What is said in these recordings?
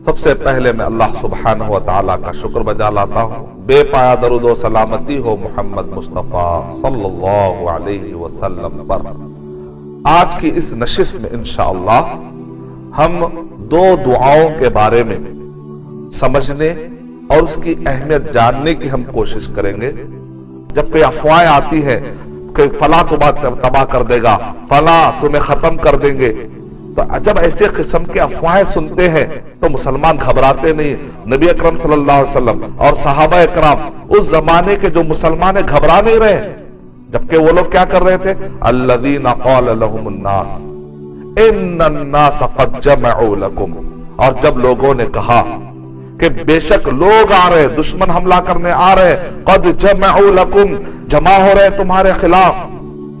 سب سے پہلے میں اللہ سبحانہ و تعالیٰ کا شکر بجا لاتا ہوں، بے پایا درود و سلامتی ہو محمد مصطفیٰ صلی اللہ علیہ وسلم پر۔ آج کی اس نشست میں انشاءاللہ ہم دو دعاؤں کے بارے میں سمجھنے اور اس کی اہمیت جاننے کی ہم کوشش کریں گے۔ جب کوئی افواہیں آتی ہیں کہ فلاں تباہ کر دے گا، فلاں تمہیں ختم کر دیں گے، تو جب ایسے قسم کے افواہیں سنتے ہیں تو مسلمان گھبراتے نہیں۔ نبی اکرم صلی اللہ علیہ وسلم اور صحابہ اکرام اس زمانے کے جو مسلمان گھبرا نہیں رہے، جبکہ وہ لوگ کیا کر رہے تھے؟ الذین قال لهم الناس ان الناس قد جمعوا لكم، اور جب لوگوں نے کہا کہ بے شک لوگ آ رہے، دشمن حملہ کرنے آ رہے، قد جمعوا لكم، جمع ہو رہے تمہارے خلاف،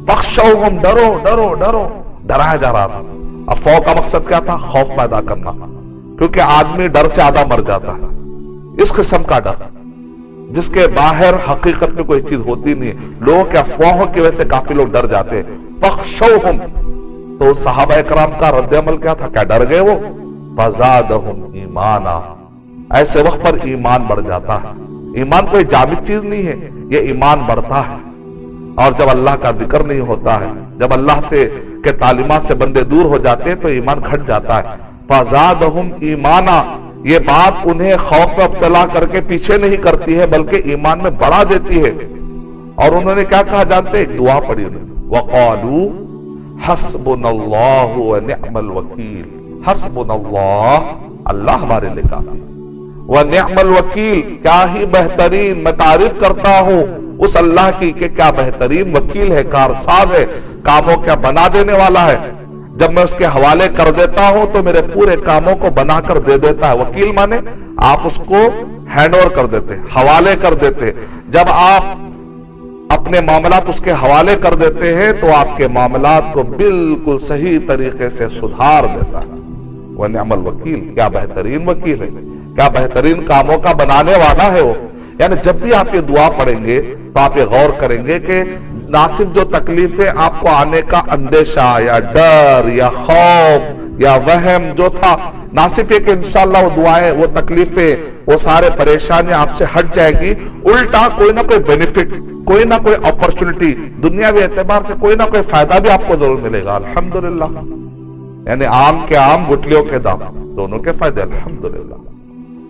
فخشوہم، ڈرو ڈرو ڈرو، ڈرایا جا رہا تھا۔ افواہ کا مقصد کیا تھا؟ خوف پیدا کرنا، کیونکہ آدمی ڈر سے آدھا مر جاتا ہے۔ اس قسم کا ڈر جس کے باہر حقیقت میں کوئی چیز ہوتی نہیں، لوگوں کے افواہوں کی وجہ سے کافی لوگ ڈر جاتے ہیں۔ فخشوہم، تو صحابہ اکرام کا رد عمل کیا تھا؟ کیا ڈر گئے وہ؟ فزادہم ایمانا، ایسے وقت پر ایمان بڑھ جاتا ہے۔ ایمان کوئی جامد چیز نہیں ہے، یہ ایمان بڑھتا ہے۔ اور جب اللہ کا ذکر نہیں ہوتا ہے، جب اللہ کے تعلیمات سے بندے دور ہو جاتے ہیں تو ایمان گھٹ جاتا ہے۔ فزادہم ایمانا، یہ بات انہیں خوف میں ابتلا کر کے پیچھے نہیں کرتی ہے بلکہ ایمان میں بڑھا دیتی ہے۔ اور انہوں نے کیا کہا جانتے؟ ایک دعا پڑھی انہوں نے، وقالوا حسبنا اللہ ونعم الوکیل، حسبنا اللہ، اللہ ہمارے لئے کافی، ونعم الوکیل، کیا ہی بہترین، میں تعریف کرتا ہوں اس اللہ کی کہ کیا بہترین وکیل ہے، کارساز ہے، کاموں کیا بنا دینے والا ہے۔ جب میں اس کے حوالے کر دیتا ہوں تو میرے پورے کاموں کو بنا کر دے دیتا ہے۔ وکیل مانے آپ اس کو ہینڈ اوور کر دیتے، حوالے کر دیتے۔ جب آپ اپنے معاملات اس کے حوالے کر دیتے ہیں تو آپ کے معاملات کو بالکل صحیح طریقے سے سدھار دیتا ہے۔ ونعم الوکیل، کیا بہترین وکیل ہے، کیا بہترین کاموں کا بنانے والا ہے وہ۔ یعنی جب بھی آپ یہ دعا پڑھیں گے تو آپ یہ غور کریں گے کہ نہ صرف جو تکلیفیں آپ کو آنے کا اندیشہ یا ڈر یا خوف یا وہم جو تھا، نہ صرف یہ کہ انشاءاللہ وہ دعائیں، وہ تکلیفیں، وہ سارے پریشانیاں آپ سے ہٹ جائیں گی، الٹا کوئی نہ کوئی بینیفٹ، کوئی نہ کوئی اپرچونٹی، دنیاوی اعتبار سے کوئی نہ کوئی فائدہ بھی آپ کو ضرور ملے گا۔ الحمدللہ، یعنی آم کے آم گٹلیوں کے دام، دونوں کے فائدے الحمدللہ۔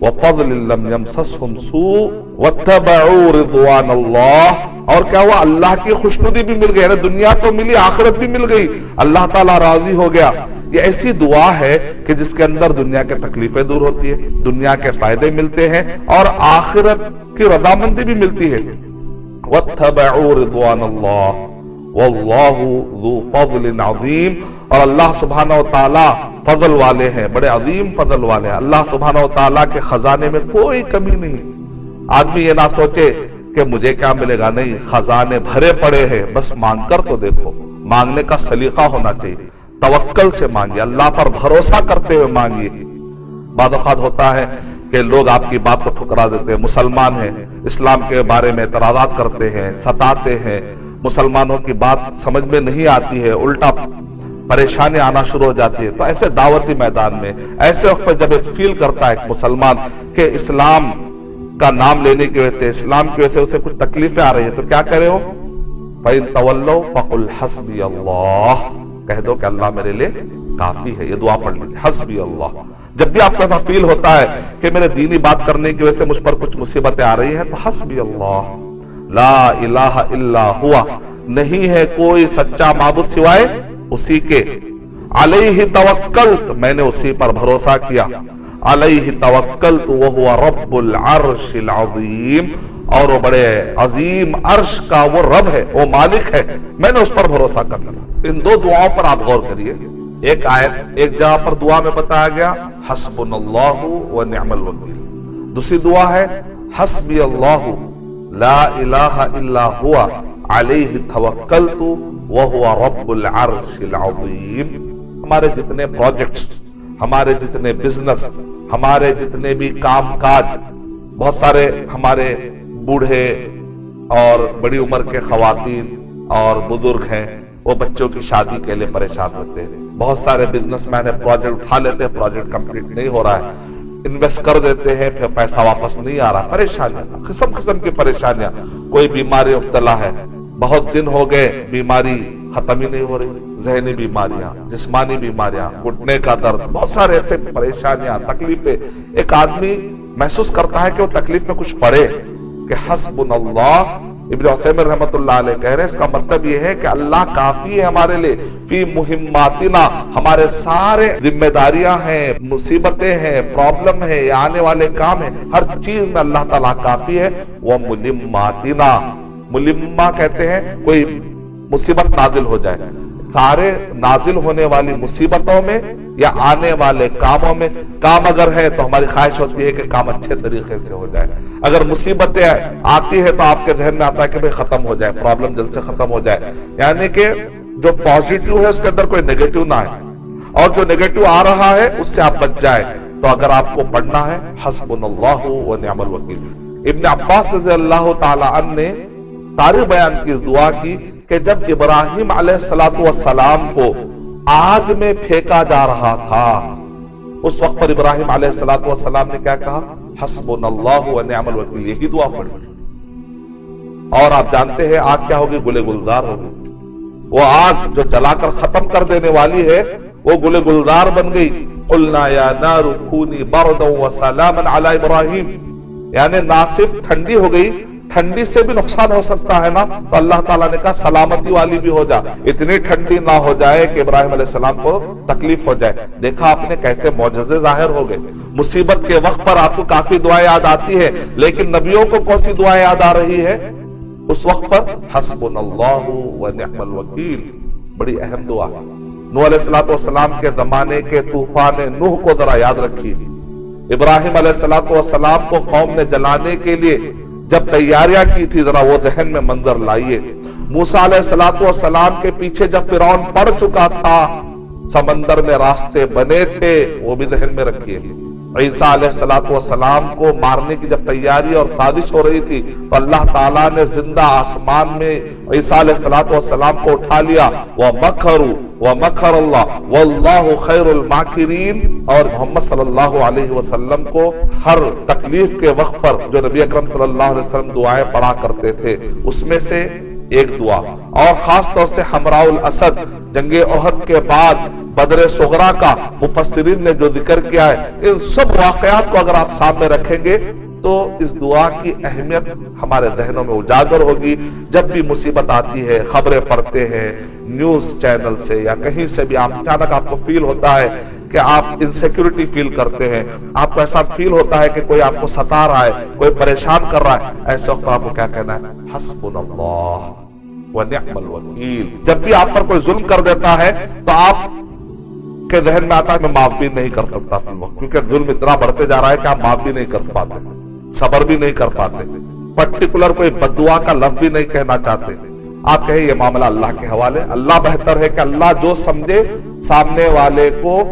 وَفَضْلٍ لَمْ يَمْسَسْهُمْ سُوءٌ وَاتَّبَعُوا رِضْوَانَ اللَّهِ، اور کیا ہوا؟ اللہ کی خوشنودی بھی مل گئی، یعنی دنیا تو ملی، آخرت بھی مل گئی، اللہ تعالیٰ راضی ہو گیا۔ یہ ایسی دعا ہے کہ جس کے اندر دنیا کے تکلیفیں دور ہوتی ہے، دنیا کے فائدے ملتے ہیں اور آخرت کی رضامندی بھی ملتی ہے۔ وَاتَّبَعُوا رِضْوَانَ اللَّهِ وَاللَّهُ ذُو فَضْلٍ عَظِيمٍ، اور اللہ سبحانہ وتعالیٰ فضل والے ہیں، بڑے عظیم فضل والے ہیں۔ اللہ سبحانہ وتعالیٰ کے خزانے میں کوئی کمی نہیں۔ آدمی یہ نہ سوچے کہ مجھے کیا ملے گا، نہیں، خزانے بھرے پڑے ہیں، بس مانگ کر تو دیکھو۔ مانگنے کا سلیقہ ہونا چاہیے، توکل سے مانگیے، اللہ پر بھروسہ کرتے ہوئے مانگیے۔ بعض اوقات ہوتا ہے کہ لوگ آپ کی بات کو ٹھکرا دیتے ہیں، مسلمان ہیں، اسلام کے بارے میں اعتراضات کرتے ہیں، ستاتے ہیں، مسلمانوں کی بات سمجھ میں نہیں آتی ہے، الٹا پریشانی آنا شروع ہو جاتی ہے۔ تو ایسے دعوتی میدان میں، ایسے وقت پر جب ایک فیل کرتا ہے ایک مسلمان کہ اسلام کا نام لینے کی وجہ سے، اسلام کی وجہ سے اسے کچھ تکلیفیں آ رہی ہیں، تو کیا کرے ہو؟ فَإِن تَوَلَّوْا فَقُلْ حَسْبِيَ اللَّهُ، کہہ دو کہ اللہ میرے لیے کافی ہے۔ یہ دعا پڑھ لیجیے، حسبی اللہ۔ جب بھی آپ کو ایسا فیل ہوتا ہے کہ میرے دینی بات کرنے کی وجہ سے مجھ پر کچھ مصیبتیں آ رہی ہیں، تو حسبی اللہ، لا الہ الا ہوا، نہیں ہے کوئی سچا معبود سوائے اسی کے، علیہ توکلت، میں نے اسی پر بھروسہ کیا، علیہ توکلت وہو رب العرش العظیم، اور وہ بڑے عظیم عرش کا وہ رب ہے، وہ مالک ہے، میں نے اس پر بھروسہ کر لیا۔ ان دو دعاؤں پر آپ غور کریے۔ ایک آیت، ایک جگہ پر دعا میں بتایا گیا حسبنا اللہ ونعم الوکیل، دوسری دعا ہے حسبی اللہ لا الہ الا ہوا علیہ توکلت وہو رب العرش العظیم۔ ہمارے جتنے پروجیکٹس، ہمارے جتنے بزنس، ہمارے جتنے بھی کام کاج، بہت سارے ہمارے بوڑھے اور بڑی عمر کے خواتین اور بزرگ ہیں، وہ بچوں کی شادی کے لیے پریشان رہتے ہیں۔ بہت سارے بزنس مین پروجیکٹ اٹھا لیتے ہیں، پروجیکٹ کمپلیٹ نہیں ہو رہا ہے، انویسٹ کر دیتے ہیں، پھر پیسہ واپس نہیں آ رہا، پریشانیاں، قسم قسم کی پریشانیاں، کوئی بیماری مبتلا ہے، بہت دن ہو گئے بیماری ختم ہی نہیں ہو رہی، ذہنی بیماریاں، جسمانی بیماریاں، گھٹنے کا درد، بہت سارے ایسے پریشانیاں، تکلیفیں، ایک آدمی محسوس کرتا ہے کہ وہ تکلیف میں کچھ پڑے کہ حسبنا اللہ۔ ابن عثیمین رحمۃ اللہ علیہ کہہ رہے ہیں اس کا مطلب یہ ہے کہ اللہ کافی ہے ہمارے لیے، فی مہماتنا، ہمارے سارے ذمہ داریاں ہیں، مصیبتیں ہیں، پرابلم ہے، یا آنے والے کام ہیں، ہر چیز میں اللہ تعالیٰ کافی ہے۔ وملماتنا، ملمہ کہتے ہیں کوئی مصیبت نازل ہو جائے، سارے نازل ہونے والی مصیبتوں میں یا آنے والے کاموں میں، کام اگر ہے تو ہماری خواہش ہوتی ہے کہ کام اچھے طریقے سے ہو جائے، اگر مصیبتیں آتی ہے تو آپ کے ذہن میں آتا ہے کہ بھئی ختم ہو جائے، پرابلم جلد سے ختم ہو جائے، یعنی کہ جو پازیٹیو ہے اس کے اندر کوئی نیگیٹو نہ ہے، اور جو نیگیٹو آ رہا ہے اس سے آپ بچ جائے۔ تو اگر آپ کو پڑھنا ہے حسبنا اللہ و نعم الوکیل۔ ابن عباس رضی اللہ تعالی عنہ نے تاریخ بیان کی، اس دعا کی کہ جب ابراہیم علیہ السلام کو آگ میں پھینکا جا رہا تھا، اس وقت پر ابراہیم علیہ السلام نے کیا کہا؟ حسبنا اللہ و نعم الوکیل، یہی دعا پڑھی۔ اور آپ جانتے ہیں آگ کیا ہوگی؟ گلے گلزار ہوگی، وہ آگ جو جلا کر ختم کر دینے والی ہے وہ گلے گلزار بن گئی۔ قلنا یا نار کونی بردا وسلاما علی ابراہیم، یعنی نہ صرف ٹھنڈی ہو گئی، ٹھنڈی سے بھی نقصان ہو سکتا ہے نا، تو اللہ تعالیٰ نے کہا سلامتی والی بھی ہو جا، اتنی ٹھنڈی نہ ہو جائے کہ ابراہیم علیہ السلام کو تکلیف ہو جائے۔ دیکھا آپ نے کیسے معجزے ظاہر ہو گئے۔ مصیبت کے وقت پر آپ کو کافی دعائیں یاد آتی ہے، لیکن نبیوں کو کون سی دعائیں یاد آ رہی ہے اس وقت پر؟ حسبنا اللہ و نعم الوکیل، بڑی اہم دعا۔ نوح علیہ السلام کے زمانے کے طوفان نوح کو ذرا یاد رکھیے، ابراہیم علیہ السلام کو قوم نے جلانے کے لیے جب تیاریاں کی تھی، ذرا وہ ذہن میں منظر لائیے۔ موسیٰ علیہ السلام کے پیچھے جب فرعون پڑ چکا تھا، سمندر میں راستے بنے تھے، وہ بھی ذہن میں رکھیے۔ عیسیٰ علیہ السلام کو مارنے کی جب تیاری اور سازش ہو رہی تھی تو اللہ تعالیٰ نے زندہ آسمان میں عیسیٰ علیہ السلام کو اٹھا لیا۔ وَمَكَرُوا وَمَكَرَ اللَّهُ وَاللَّهُ خَيْرُ الْمَاكِرِينَ، اور محمد صلی اللہ علیہ وسلم کو ہر تکلیف کے وقت پر جو نبی اکرم صلی اللہ علیہ وسلم دعائیں پڑھا کرتے تھے، اس میں سے ایک دعا، اور خاص طور سے حمراء الاسد، جنگ احد کے بعد بدر صغرا کا مفسرین نے جو ذکر کیا ہے، ان سب واقعات کو اگر آپ سامنے رکھیں گے تو اس دعا کی اہمیت ہمارے ذہنوں میں اجاگر ہوگی۔ جب بھی مصیبت آتی ہے، خبریں پڑھتے ہیں نیوز چینل سے یا کہیں سے بھی، اچانک آپ کو فیل ہوتا ہے کہ آپ انسیکیورٹی فیل کرتے ہیں، آپ کو ایسا فیل ہوتا ہے کہ کوئی آپ کو ستا رہا ہے، کوئی پریشان کر رہا ہے، ایسے وقت آپ کو کیا کہنا ہے؟ حسبنا اللہ و نعم الوکیل۔ جب بھی آپ پر کوئی ظلم کر دیتا ہے تو آپ کے ذہن میں آتا ہے میں معاف بھی نہیں کر سکتا فی الوقت، کیونکہ ظلم اتنا بڑھتے جا رہا ہے کہ آپ معاف بھی نہیں کر پاتے، صبر بھی نہیں کر پاتے، پرٹیکولر کوئی بددعا کا لفظ بھی نہیں کہنا چاہتے۔ آپ کہیں یہ معاملہ اللہ کے حوالے، اللہ بہتر ہے کہ اللہ جو سمجھے سامنے والے کو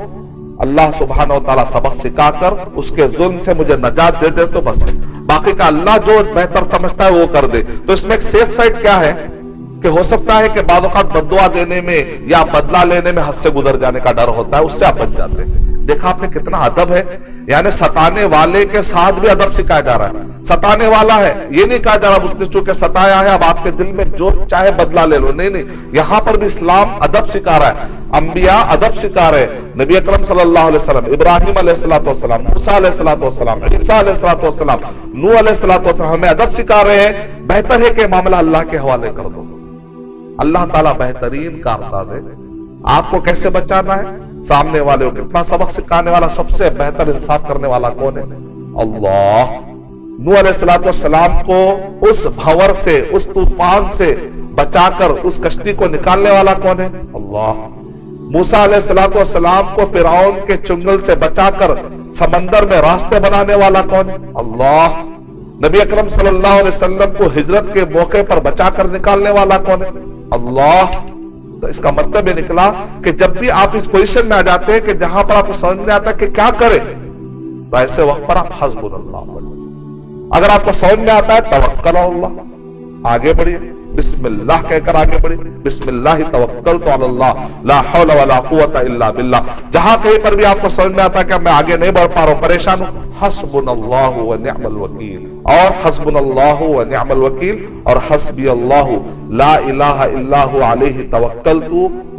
اللہ سبحانہ و تعالیٰ سبق سکھا کر اس کے ظلم سے مجھے نجات دے دے تو بس ہے، باقی کا اللہ جو بہتر سمجھتا ہے وہ کر دے۔ تو اس میں ایک سیف سائڈ کیا ہے کہ ہو سکتا ہے کہ بعض اوقات بددعا دینے میں یا بدلہ لینے میں حد سے گزر جانے کا ڈر ہوتا ہے، اس سے آپ بچ جاتے ہیں۔ دیکھا آپ نے کتنا ادب ہے، یعنی ستانے والے کے ساتھ بھی ادب سکھایا جا رہا ہے۔ ستانے والا ہے یہ نہیں کہا جا رہا اس نے چونکہ ستایا ہے اب آپ کے دل میں جو چاہے بدلہ لے لو، نہیں نہیں، یہاں پر بھی اسلام ادب سکھا رہا ہے، انبیاء ادب سکھا رہے ہیں۔ نبی اکرم صلی اللہ علیہ وسلم، ابراہیم علیہ السلام، موسیٰ علیہ السلام، عیسیٰ علیہ السلام، نوح علیہ السلام ہمیں ادب سکھا رہے ہیں۔ بہتر ہے کہ معاملہ اللہ کے حوالے کر دو، اللہ تعالیٰ بہترین کارساز ہے۔ آپ کو کیسے بچانا ہے، سامنے والے کو کتنا سبق سکھانے والا، سب سے بہتر انصاف کرنے والا کون ہے؟ اللہ۔ نوح علیہ السلام کو اس بھور سے، اس طوفان سے بچا کر اس کشتی کو نکالنے والا کون ہے؟ اللہ۔ موسیٰ علیہ السلام کو فرعون کے چنگل سے بچا کر سمندر میں راستے بنانے والا کون ہے؟ اللہ۔ نبی اکرم صلی اللہ علیہ وسلم کو ہجرت کے موقع پر بچا کر نکالنے والا کون ہے؟ اللہ۔ تو اس کا مطلب یہ نکلا کہ جب بھی آپ اس پوزیشن میں آ جاتے ہیں کہ جہاں پر آپ کو سمجھ میں آتا ہے کہ کیا کرے، تو ایسے وقت پر آپ حسبنا اللہ پڑھیں۔ اگر آپ کو سمجھ میں آتا ہے توکل اللہ، آگے بڑھیے، بسم اللہ کہہ کر آگے بڑھیں. بسم اللہ توکلت علی اللہ لا حول ولا قوت الا باللہ. جہاں کہیں پر بھی آپ کو سمجھ میں آتا کہ میں آگے نہیں بڑھ پا رہا ہوں, پریشان ہوں, حسبنا اللہ و نعم الوکیل, اور حسبنا اللہ و نعم الوکیل, اور حسبی اللہ لا الہ الا هو علیہ توکلت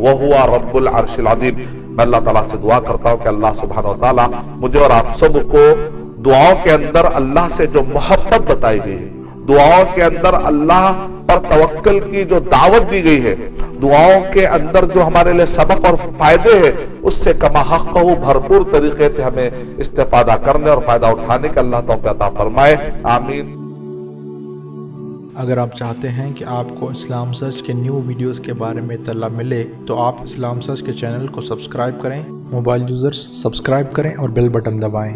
وہو رب العرش العظیم. میں اللہ تعالیٰ سے دعا کرتا ہوں کہ اللہ سبحانہ و تعالیٰ مجھے اور آپ سب کو دعاؤں کے اندر اللہ سے جو محبت بتائی گئی ہے, دعاؤں کے اندر اللہ پر توکل کی جو دعوت دی گئی ہے, دعاؤں کے اندر جو ہمارے لئے سبق اور فائدے ہیں, اس سے کما حق ہو بھرپور طریقے سے ہمیں استفادہ کرنے اور فائدہ اٹھانے کا اللہ توفیق عطا فرمائے. آمین. اگر آپ چاہتے ہیں کہ آپ کو اسلام سرچ کے نیو ویڈیوز کے بارے میں اطلاع ملے تو آپ اسلام سرچ کے چینل کو سبسکرائب کریں, موبائل یوزرز سبسکرائب کریں اور بیل بٹن دبائیں.